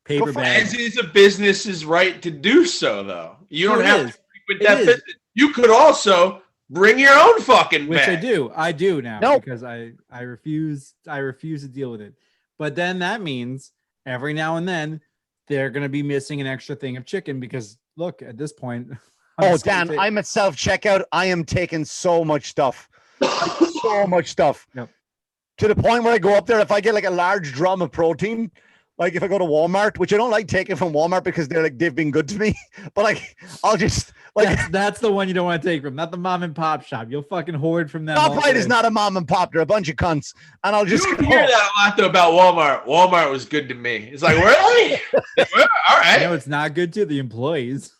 Paper bags. As is a business's right to do so, though. You don't have to frequent that business. You could also bring your own fucking Which bag. I do now Nope. because I refuse to deal with it. But then that means every now and then they're gonna be missing an extra thing of chicken because look, at this point. Oh, Dan, I'm at self checkout. I am taking so much stuff. So much stuff. Yep. To the point where I go up there, if I get like a large drum of protein, like if I go to Walmart, which I don't like taking from Walmart because they've been good to me, but like I'll just like that's the one you don't want to take from, not the mom and pop shop. You'll fucking hoard from them. ShopRite is not a mom and pop; they're a bunch of cunts, and I'll just you hear that a lot though about Walmart. Walmart was good to me. It's like, where are they? All right. No, it's not good to the employees.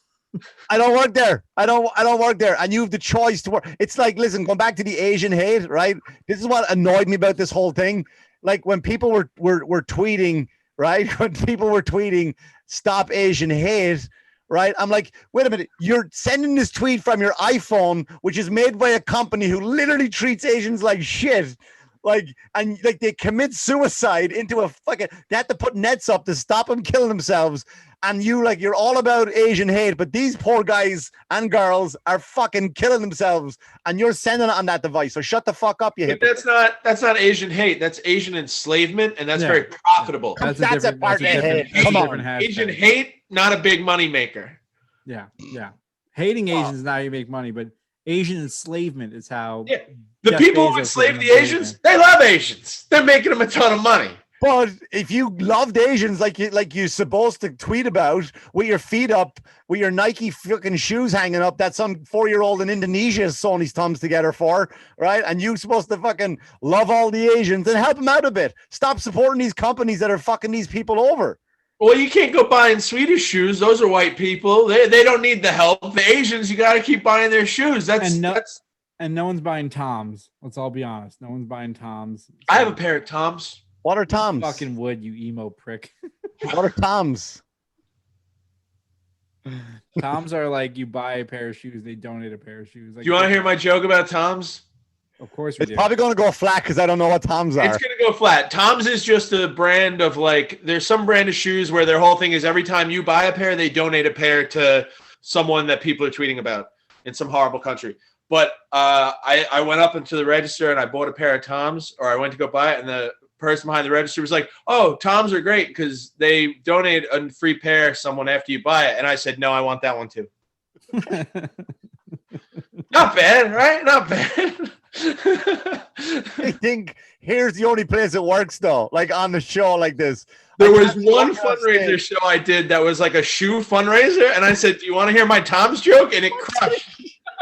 I don't work there. I don't work there. And you have the choice to work. It's like, listen, going back to the Asian hate, right? This is what annoyed me about this whole thing. Like when people were tweeting, right? When people were tweeting, stop Asian hate, right? I'm like, wait a minute. You're sending this tweet from your iPhone, which is made by a company who literally treats Asians like shit. Like, and like they commit suicide into a fucking, they have to put nets up to stop them killing themselves. And you're all about Asian hate, but these poor guys and girls are fucking killing themselves, and you're sending it on that device. So shut the fuck up, you hypocrite. That's not Asian hate. That's Asian enslavement, and that's very profitable. That's a part of hate. Come on, Asian hate, not a big money maker. Yeah. Hating Asians is not how you make money, but Asian enslavement is how. Yeah. The people who enslave the Asians, they love Asians. They're making them a ton of money. But if you loved Asians like you're supposed to tweet about with your feet up, with your Nike fucking shoes hanging up that some 4-year-old in Indonesia is sewing his thumbs together for, right? And you're supposed to fucking love all the Asians and help them out a bit. Stop supporting these companies that are fucking these people over. Well, you can't go buying Swedish shoes. Those are white people. They don't need the help. The Asians, you got to keep buying their shoes. And no one's buying Toms. Let's all be honest. No one's buying Toms. So I have a pair of Toms. What are Toms? Fucking wood, you emo prick. What are Toms? Toms are like you buy a pair of shoes, they donate a pair of shoes. Like, do you want to hear my joke about Toms? Of course we do. It's probably going to go flat because I don't know what Toms are. It's going to go flat. Toms is just a brand of there's some brand of shoes where their whole thing is every time you buy a pair, they donate a pair to someone that people are tweeting about in some horrible country. But I went up into the register and I bought a pair of Toms, or I went to go buy it, and the person behind the register was like, "Oh, Toms are great because they donate a free pair to someone after you buy it." And I said, "No, I want that one too." Not bad, right? Not bad. I think here's the only place it works though, like on the show like this. There was one fundraiser show I did that was like a shoe fundraiser, and I said, "Do you want to hear my Tom's joke?" And it crushed.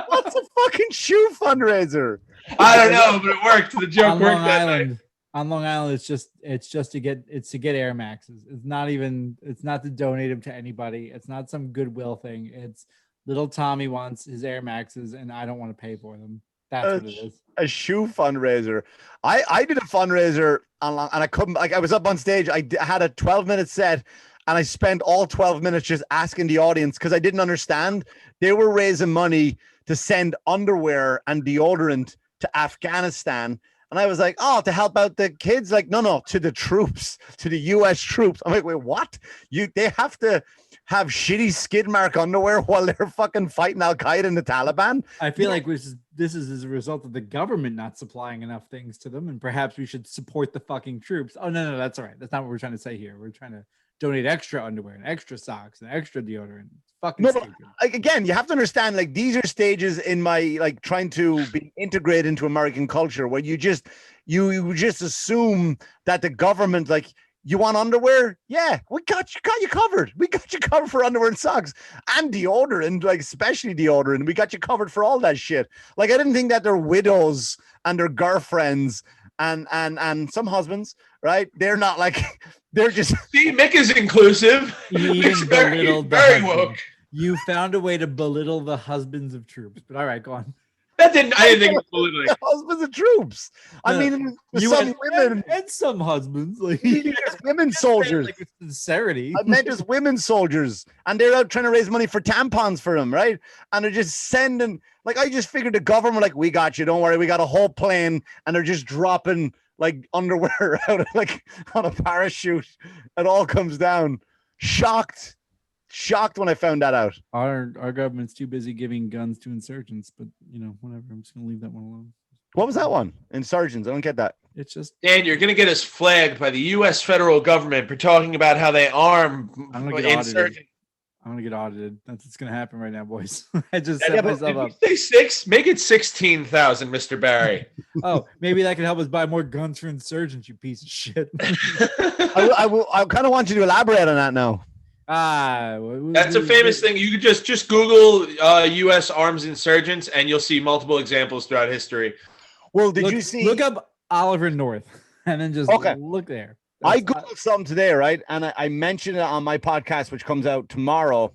What's a fucking shoe fundraiser? I don't know, but it worked. The joke worked that night. On Long Island, it's just to get Air Maxes. It's not to donate them to anybody. It's not some goodwill thing. It's little Tommy wants his Air Maxes, and I don't want to pay for them. That's what it is. A shoe fundraiser. I did a fundraiser and I couldn't. Like I was up on stage. I had a 12-minute set, and I spent all 12 minutes just asking the audience because I didn't understand. They were raising money to send underwear and deodorant to Afghanistan. And I was like, oh, to help out the kids? Like, no, to the troops, to the U.S. troops. I'm like, wait, what? They have to have shitty skid mark underwear while they're fucking fighting Al-Qaeda and the Taliban? I feel like this is as a result of the government not supplying enough things to them, and perhaps we should support the fucking troops. Oh, no, that's all right. That's not what we're trying to say here. We're trying to donate extra underwear and extra socks and extra deodorant. Fucking no, but, like, again, you have to understand, like, these are stages in my, like, trying to be integrated into American culture where you just assume that the government, like, you want underwear? Yeah, we got you covered. We got you covered for underwear and socks and deodorant, like especially deodorant. We got you covered for all that shit. Like, I didn't think that their widows and their girlfriends and some husbands, right? They're not like, they're just. See, Mick is inclusive. Mick's very woke. You found a way to belittle the husbands of troops, but all right, go on. I didn't think it was belittling. Husbands of troops. I mean, some women and some husbands, like just women soldiers. Like with sincerity. I meant just women soldiers, and they're out trying to raise money for tampons for them, right? And they're just sending. Like, I just figured the government, like, we got you. Don't worry, we got a whole plane, and they're just dropping like underwear out of, like, on a parachute. It all comes down. Shocked. shocked when I found that out. Our government's too busy giving guns to insurgents, but whatever. I'm just gonna leave that one alone. What was that one? Insurgents. I don't get that. It's just Dan, you're gonna get us flagged by the U.S. federal government for talking about how they arm I'm gonna get audited. insurgents. I'm gonna get audited. That's what's gonna happen right now, boys. I just set myself up. Say 6, make it 16,000, Mr. Barry. Oh, maybe that could help us buy more guns for insurgents. You piece of shit. I kind of want you to elaborate on that now. That's a famous thing. You could just Google U.S. arms insurgents, and you'll see multiple examples throughout history. Well, did you see? Look up Oliver North, and then just look there. I Googled something today, right? And I mentioned it on my podcast, which comes out tomorrow.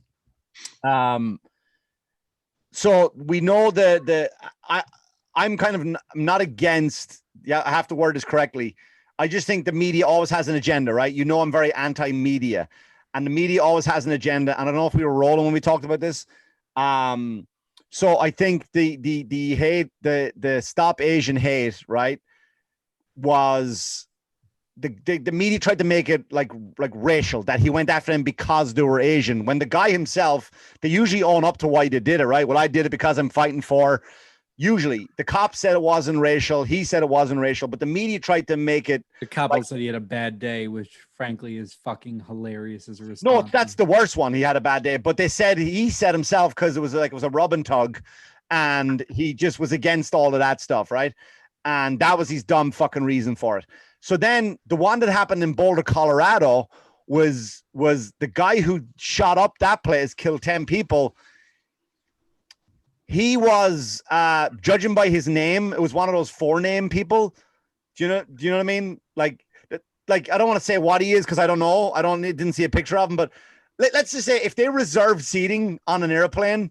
So we know I'm kind of not against. Yeah, I have to word this correctly. I just think the media always has an agenda, right? I'm very anti-media, and the media always has an agenda. And I don't know if we were rolling when we talked about this. So I think the hate, the Stop Asian Hate, right, was the media tried to make it like racial, that he went after them because they were Asian. When the guy himself, they usually own up to why they did it, right? Well, I did it because I'm fighting for. Usually, the cop said it wasn't racial. He said it wasn't racial, but the media tried to make it. The cop said he had a bad day, which frankly is fucking hilarious as a response. No, that's the worst one. He had a bad day, but he said himself because it was a rub and tug, and he just was against all of that stuff, right? And that was his dumb fucking reason for it. So then the one that happened in Boulder, Colorado, was the guy who shot up that place, killed 10 people. He was judging by his name. It was one of those 4-name people. Do you know what I mean? Like I don't want to say what he is because I don't know. Didn't see a picture of him, but let's just say if they reserved seating on an airplane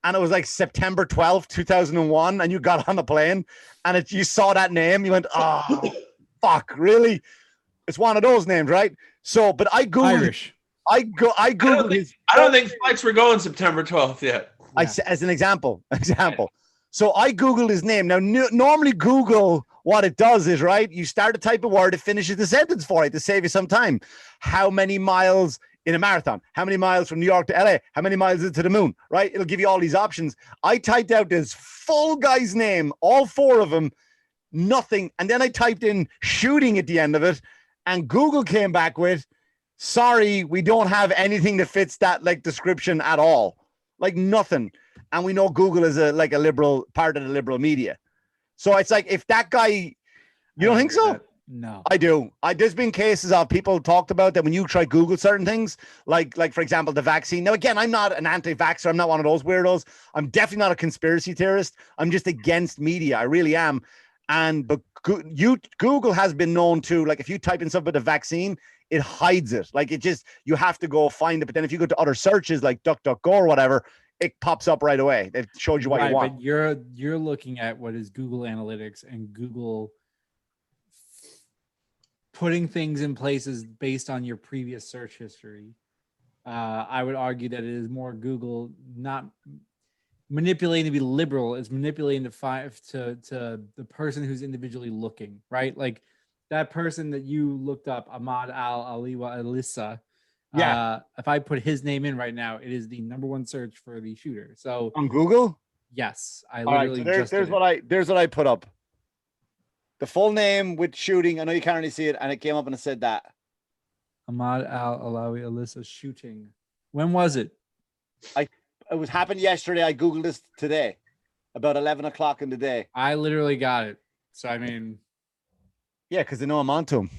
and it was like September 12th, 2001, and you got on the plane and you saw that name, you went, oh, fuck, really? It's one of those names, right? So, but I Googled Irish. I Googled his. I don't think flights were going September 12th yet. As an example. So I Googled his name. Now, normally Google, what it does is, right, you start to type a word, it finishes the sentence for you to save you some time. How many miles in a marathon? How many miles from New York to LA? How many miles into the moon, right? It'll give you all these options. I typed out this full guy's name, all 4 of them, nothing. And then I typed in shooting at the end of it, and Google came back with, sorry, we don't have anything that fits that description at all. Nothing. And we know Google is a liberal part of the liberal media. So it's like, if that guy, you don't think so? No, I do. There's been cases of people talked about that when you try Google certain things, like for example, the vaccine. Now, again, I'm not an anti-vaxxer. I'm not one of those weirdos. I'm definitely not a conspiracy theorist. I'm just against media. I really am. But Google has been known to, if you type in something about the vaccine, it hides it. You have to go find it. But then if you go to other searches like DuckDuckGo or whatever, it pops up right away. It shows you what you want. But you're looking at what is Google Analytics and Google putting things in places based on your previous search history. I would argue that it is more Google not manipulating to be liberal, it's manipulating to the person who's individually looking, right? Like that person that you looked up, Ahmad Al-Aliwa Alissa. Yeah. If I put his name in right now, it is the #1 search for the shooter. So on Google? Yes. I all literally right, so there's what I put up. The full name with shooting. I know you can't really see it, and it came up and it said that. Ahmad Al-Alawi Alissa shooting. When was it? It was happened yesterday. I Googled this today, about 11 o'clock in the day. I literally got it. So I mean, yeah, because they know I'm onto them.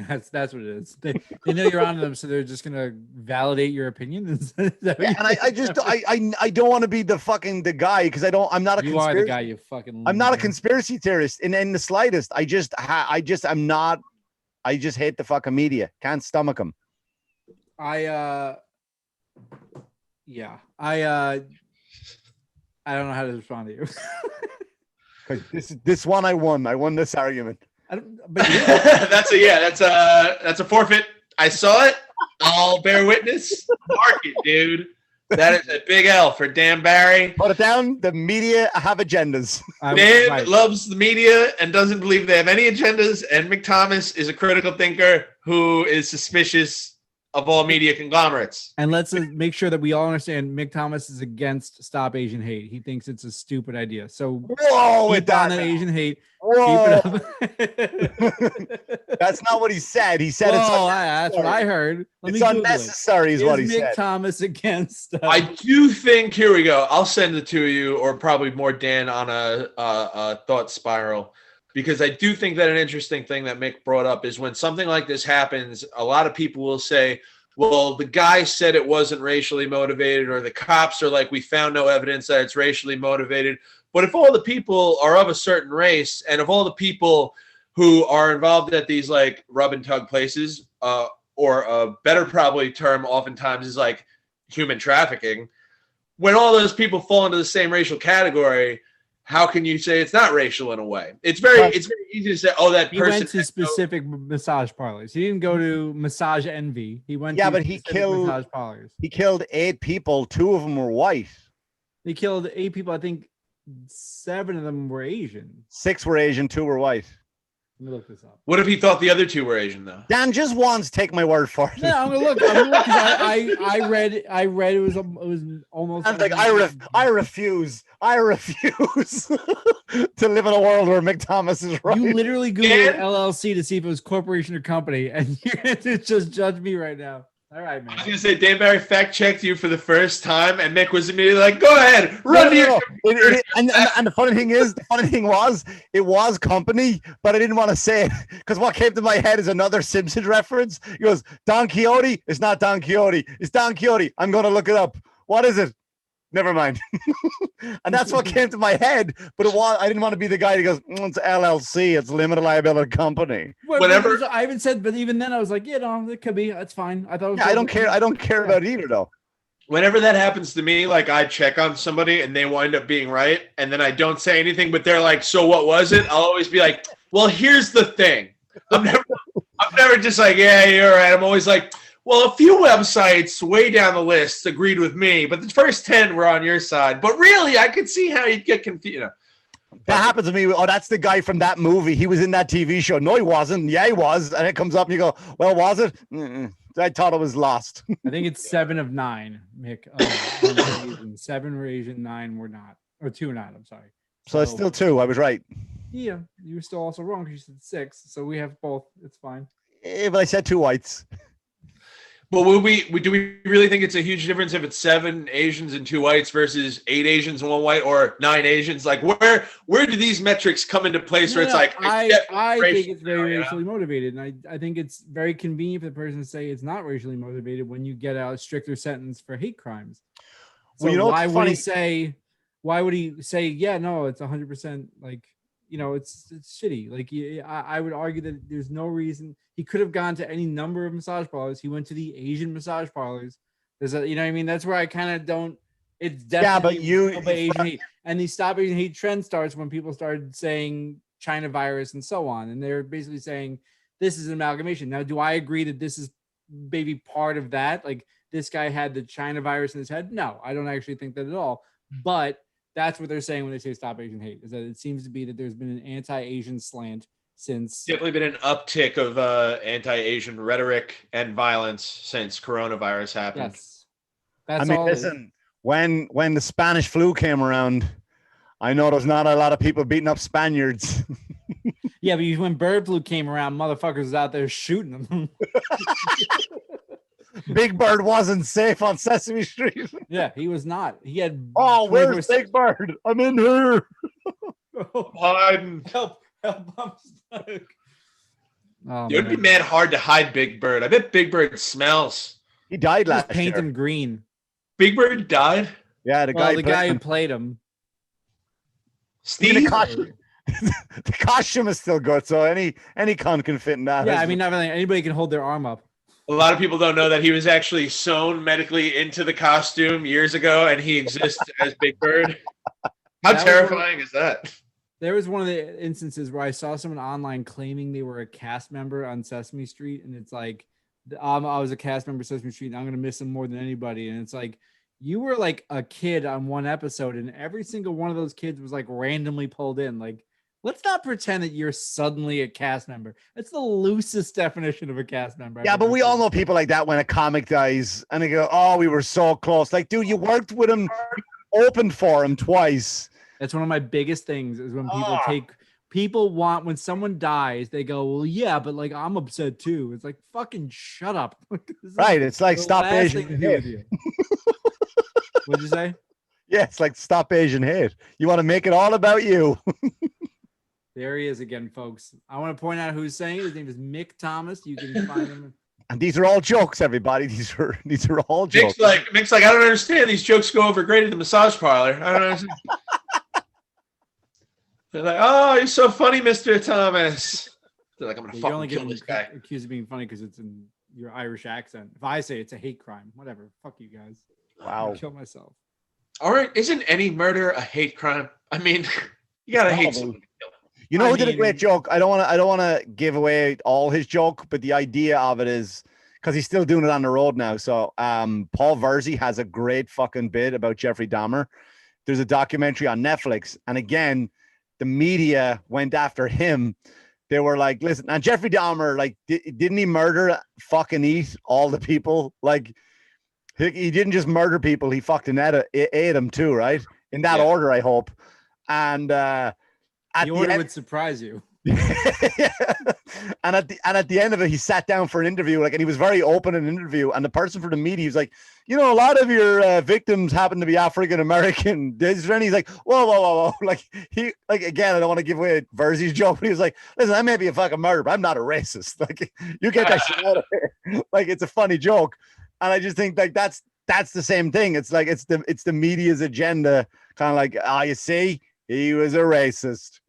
that's what it is. They know you're on them, so they're just gonna validate your opinion. And I don't want to be the guy because I'm not a. You are the guy. You fucking. I'm not a conspiracy theorist in the slightest. I'm not. I just hate the fucking media. Can't stomach them. I don't know how to respond to you. Because this one I won. I won this argument. That's a forfeit. I saw it. I'll bear witness. Mark it, dude. That is a big L for Dan Barry. Put it down. The media have agendas. Dan loves the media and doesn't believe they have any agendas. And McThomas is a critical thinker who is suspicious of all media conglomerates. And let's make sure that we all understand Mick Thomas is against Stop Asian Hate. He thinks it's a stupid idea. So Whoa, keep on that Asian hate. Whoa. Keep it up. That's not what he said. He said that's what I heard. It's unnecessary is what he Mick said. Thomas against I do think, here we go. I'll send it to you, or probably more Dan, on a thought spiral. Because I do think that an interesting thing that Mick brought up is when something like this happens, a lot of people will say, well, the guy said it wasn't racially motivated, or the cops are like, we found no evidence that it's racially motivated. But if all the people are of a certain race, and if all the people who are involved at these like rub and tug places, or a better probably term oftentimes is like human trafficking, when all those people fall into the same racial category, how can you say it's not racial in a way? It's very easy to say, oh, that person. He went to specific massage parlors. He didn't go to Massage Envy. He went to but he killed massage parlors. He killed 8 people. 2 of them were white. He killed 8 people. I think 7 of them were Asian. 6 were Asian, 2 were white. Let me look this up. What if he thought the other 2 were Asian, though? Dan, just once, take my word for it. No, I'm gonna look. I read it was almost. I'm like, I refuse to live in a world where Mick Thomas is right. You literally Googled LLC to see if it was corporation or company, and you're gonna just judge me right now. All right, man. I was gonna say Dan Barry fact checked you for the first time, and Mick was immediately like, "Go ahead, run here." And the funny thing was, it was company, but I didn't want to say it because what came to my head is another Simpsons reference. He goes, "Don Quixote? It's not Don Quixote. It's Don Quixote. I'm gonna look it up. What is it? Never mind." And that's what came to my head. But I didn't want to be the guy that goes, "It's LLC. It's limited liability company." Whatever. I even said, but even then I was like, it could be. That's fine. I thought. It was I don't care. I don't care about it either, though. Whenever that happens to me, like I check on somebody and they wind up being right, and then I don't say anything, but they're like, "So what was it?" I'll always be like, "Well, here's the thing." I'm never just like, "Yeah, you're right." I'm always like, well, a few websites way down the list agreed with me, but the first 10 were on your side. But really, I could see how you'd get confused. That happens to me. Oh, that's the guy from that movie. He was in that TV show. No, he wasn't. Yeah, he was. And it comes up and you go, well, was it? I thought it was Lost. I think it's 7 of 9, Mick. 7 were Asian, 9 were not. Or 2 not, I'm sorry. So it's still 2. I was right. Yeah, you were still also wrong because you said 6. So we have both. It's fine. But I said 2 whites. But do we really think it's a huge difference if it's 7 Asians and 2 whites versus 8 Asians and 1 white, or 9 Asians? Like where do these metrics come into place? Where it's like I think it's very racially motivated, and I think it's very convenient for the person to say it's not racially motivated when you get a stricter sentence for hate crimes. So why would he say? Why would he say? Yeah, no, it's 100% like. It's shitty. Like I would argue that there's no reason he could have gone to any number of massage parlors. He went to the Asian massage parlors. There's what I mean? That's where I kind of don't. It's definitely Asian hate. And the Stop Asian Hate trend starts when people started saying China virus and so on, and they're basically saying this is an amalgamation. Now, do I agree that this is maybe part of that? Like this guy had the China virus in his head? No, I don't actually think that at all. But that's what they're saying when they say Stop Asian Hate, is that it seems to be that there's been an anti-Asian slant since. Definitely been an uptick of anti-Asian rhetoric and violence since coronavirus happened. Yes. That's all. Listen, when the Spanish flu came around, I know there's not a lot of people beating up Spaniards. Yeah, but when bird flu came around, motherfuckers was out there shooting them. Big Bird wasn't safe on Sesame Street. Yeah, he was not. He had. Oh, where's Big Bird? I'm in here. Help! I'm stuck. Oh, it would be mad hard to hide Big Bird. I bet Big Bird smells. He died last year. Paint him green. Big Bird died? Yeah, the guy who played him. Steve? The costume is still good, so any con can fit in that. Yeah, I mean, not really. Anybody can hold their arm up. A lot of people don't know that he was actually sewn medically into the costume years ago, and he exists as Big Bird. How terrifying is that? There was one of the instances where I saw someone online claiming they were a cast member on Sesame Street, and it's like, I was a cast member of Sesame Street, and I'm going to miss them more than anybody. And it's like, you were like a kid on one episode, and every single one of those kids was like randomly pulled in. Like Let's not pretend that you're suddenly a cast member. It's the loosest definition of a cast member. Yeah, but we all know people like that when a comic dies and they go, oh, we were so close. Like, dude, you worked with him, you opened for him twice. That's one of my biggest things is when Ah. people want, when someone dies, they go, well, yeah, but like, I'm upset too. It's like, fucking shut up. Right. It's like the stop last Asian thing to do hate. with you. What'd you say? Yeah, it's like stop Asian hate. You want to make it all about you. There he is again, folks. I want to point out who's saying it. His name is Mick Thomas. You can find him. And these are all jokes, everybody. These are all jokes. Mick's like, I don't understand. These jokes go over great at the massage parlor. I don't understand. They're like, oh, you're so funny, Mr. Thomas. They're like, I'm gonna fucking kill this guy. Accused of being funny because it's in your Irish accent. If I say it's a hate crime, whatever. Fuck you guys. Wow. I'll kill myself. All right, isn't any murder a hate crime? I mean, you gotta hate someone. You know who did a great joke? I don't want to give away all his joke, but the idea of it is because he's still doing it on the road now. So Paul Verzi has a great fucking bit about Jeffrey Dahmer. There's a documentary on Netflix, and again, the media went after him. They were like, listen, and Jeffrey Dahmer, like, didn't he murder, fucking eat all the people? Like, he didn't just murder people, he fucking ate them too, right? In that order, I hope. And the order would surprise you. Yeah. And at the end of it, he sat down for an interview, like, and he was very open in an interview. And the person for the media was like, you know, a lot of your victims happen to be African American. He's like, whoa. Like, again, I don't want to give away Verzi's joke, but he was like, listen, I may be a fucking murderer, but I'm not a racist. Like, you get that shit out of here. Like, it's a funny joke. And I just think like that's the same thing. It's like it's the media's agenda, kind of like, you see, he was a racist.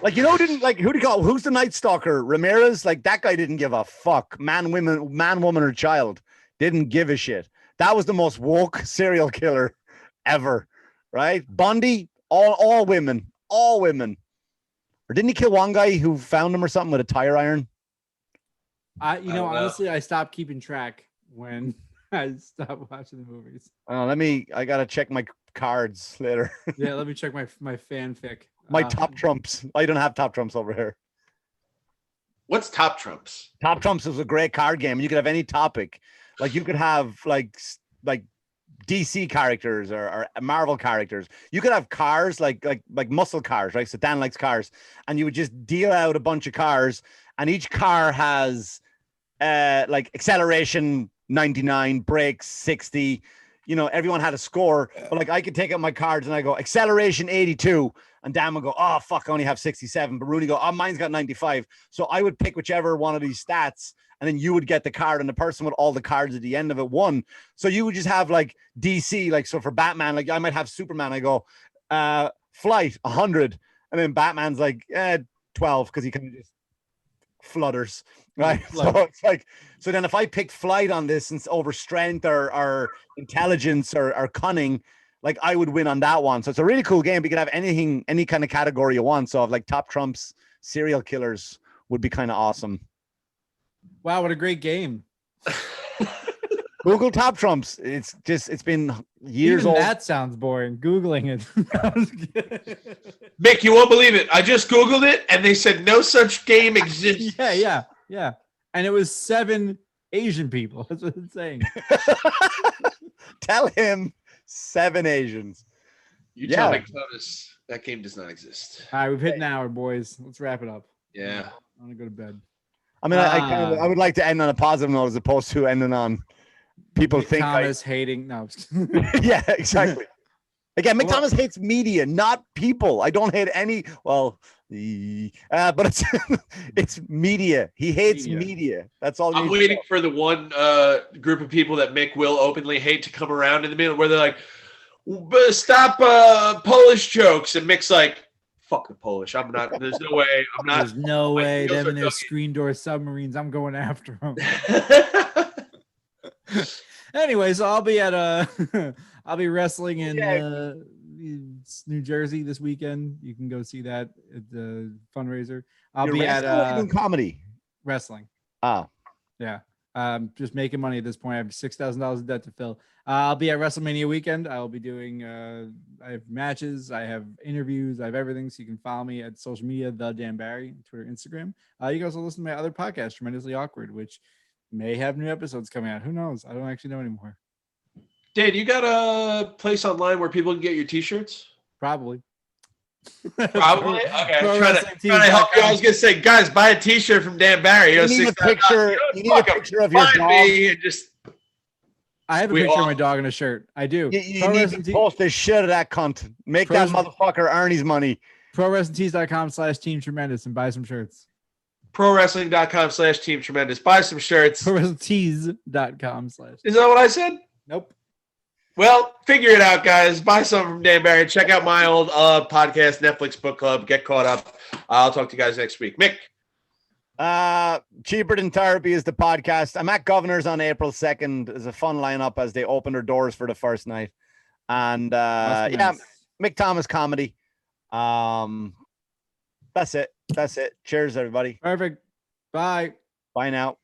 Like, you know, who's the Night Stalker? Ramirez? Like, that guy didn't give a fuck. Man, woman, or child. Didn't give a shit. That was the most woke serial killer ever, right? Bundy, all women. Or didn't he kill one guy who found him or something with a tire iron? Honestly, I stopped keeping track when I stopped watching the movies. I gotta check my cards later. Yeah, let me check my fanfic. My top trumps. I don't have top trumps over here. What's top trumps? Top trumps is a great card game. You could have any topic. Like, you could have like DC characters or Marvel characters. You could have cars like muscle cars, right? So Dan likes cars, and you would just deal out a bunch of cars, and each car has like acceleration 99, brakes 60. You know, everyone had a score, but like, I could take out my cards and I go acceleration 82, and Dan would go, oh fuck, I only have 67. But Rooney go, oh, mine's got 95. So I would pick whichever one of these stats, and then you would get the card, and the person with all the cards at the end of it won. So you would just have like DC, like, so for Batman, like, I might have Superman. I go, flight 100, and then Batman's like 12 because he kind of just flutters, right? So it's like, so then if I picked flight on this and over strength or intelligence or cunning, like, I would win on that one. So it's a really cool game. You can have anything, any kind of category you want. So like top trumps, serial killers would be kind of awesome. Wow, what a great game. Google top trumps. It's been years Even old. That sounds boring. Googling it. Mick, you won't believe it. I just Googled it and they said no such game exists. Yeah. And it was 7 Asian people. That's what it's saying. Tell him 7 Asians. You tell Mick Thomas that game does not exist. All right, we've hit an hour, boys. Let's wrap it up. Yeah. I want to go to bed. I mean, I would like to end on a positive note as opposed to ending on people think Thomas hating. No. Yeah, exactly. Again, Mick Thomas hates media, not people. I don't hate any. Well, but it's media. He hates media. That's all. I'm waiting for the one group of people that Mick will openly hate to come around in the middle, where they're like, "Stop Polish jokes," and Mick's like, "Fucking Polish. I'm not. There's no way. I'm not. There's no way. Them and their screen door submarines. I'm going after them." Anyway, so I'll be at I'll be wrestling in New Jersey this weekend. You can go see that at the fundraiser. I'll be at comedy wrestling. Oh, Yeah. Just making money at this point. I have $6,000 of debt to fill. I'll be at WrestleMania weekend. I will be doing. I have matches. I have interviews. I have everything. So you can follow me at social media, the Dan Barry, Twitter, Instagram. You can also listen to my other podcast, Tremendously Awkward, which may have new episodes coming out. Who knows? I don't actually know anymore. Dan, you got a place online where people can get your T-shirts? Probably. Probably. Okay. Trying to help you. I was gonna say, guys, buy a T-shirt from Dan Barry. You need a picture. You need a picture of your dog. I have a picture of my dog in a shirt. I do. You need to post the shit of that cunt. Make that motherfucker earn his money. ProWrestlingTees.com/Team Tremendous and buy some shirts. ProWrestling.com/Team Tremendous. Buy some shirts. ProWrestlingTees.com/ Is that what I said? Nope. Well, figure it out, guys. Buy something from Dan Barry. Check out my old podcast, Netflix Book Club. Get caught up. I'll talk to you guys next week. Mick. Cheaper Than Therapy is the podcast. I'm at Governor's on April 2nd. There's a fun lineup as they open their doors for the first night. And nice. Mick Thomas comedy. That's it. Cheers, everybody. Perfect. Bye. Bye now.